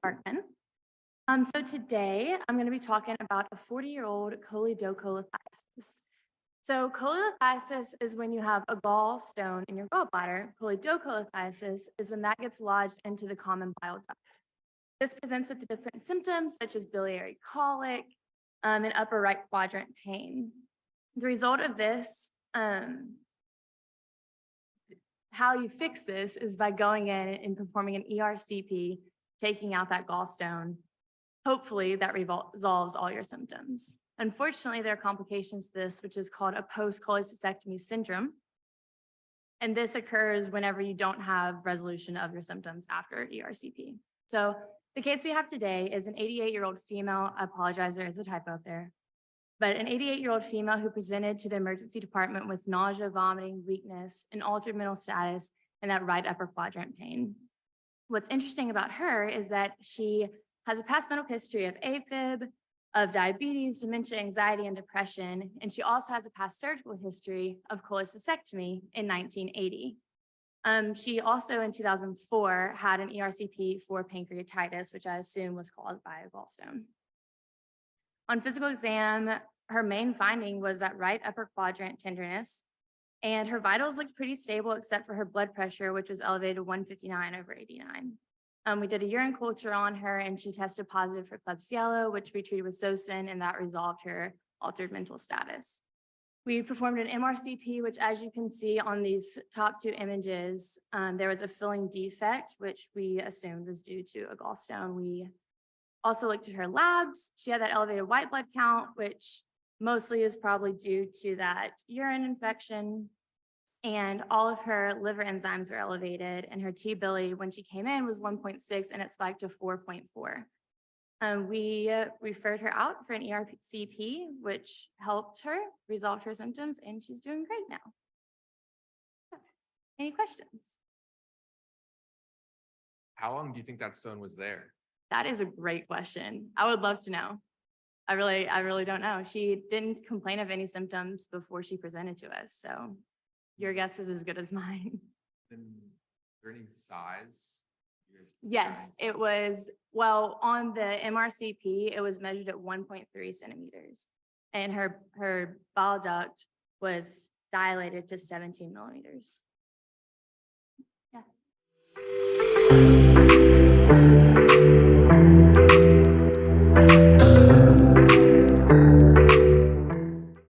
Sparkman. So today I'm going to be talking about a 40-year-old choledocholithiasis. So choledocholithiasis is when you have a gallstone in your gallbladder. Choledocholithiasis is when that gets lodged into the common bile duct. This presents with the different symptoms such as biliary colic and upper right quadrant pain. The result of this, how you fix this is by going in and performing an ERCP, taking out that gallstone. Hopefully that resolves all your symptoms. Unfortunately, there are complications to this, which is called a post-cholecystectomy syndrome. And this occurs whenever you don't have resolution of your symptoms after ERCP. So the case we have today is an 88-year-old female. I apologize, there is a typo up there. But an 88-year-old female who presented to the emergency department with nausea, vomiting, weakness, and altered mental status, and that right upper quadrant pain. What's interesting about her is that she has a past medical history of AFib, of diabetes, dementia, anxiety, and depression, and she also has a past surgical history of cholecystectomy in 1980. She also, in 2004, had an ERCP for pancreatitis, which I assume was caused by a gallstone. On physical exam, her main finding was that right upper quadrant tenderness, and her vitals looked pretty stable except for her blood pressure, which was elevated to 159/89. We did a urine culture on her, and she tested positive for Klebsiella, which we treated with Olsen, and that resolved her altered mental status. We performed an MRCP, which, as you can see on these top two images, there was a filling defect, which we assumed was due to a gallstone. We also looked at her labs. She had that elevated white blood count, which mostly is probably due to that urine infection. And all of her liver enzymes were elevated, and her T-bili when she came in was 1.6, and it spiked to 4.4. We referred her out for an ERCP, which helped her resolve her symptoms, and she's doing great now. Any questions? How long do you think that stone was there? That is a great question. I would love to know. I really don't know. She didn't complain of any symptoms before she presented to us, so your guess is as good as mine. And is there any size? Yes, it was, well, on the MRCP, it was measured at 1.3 centimeters. And her bile duct was dilated to 17 millimeters. Yeah.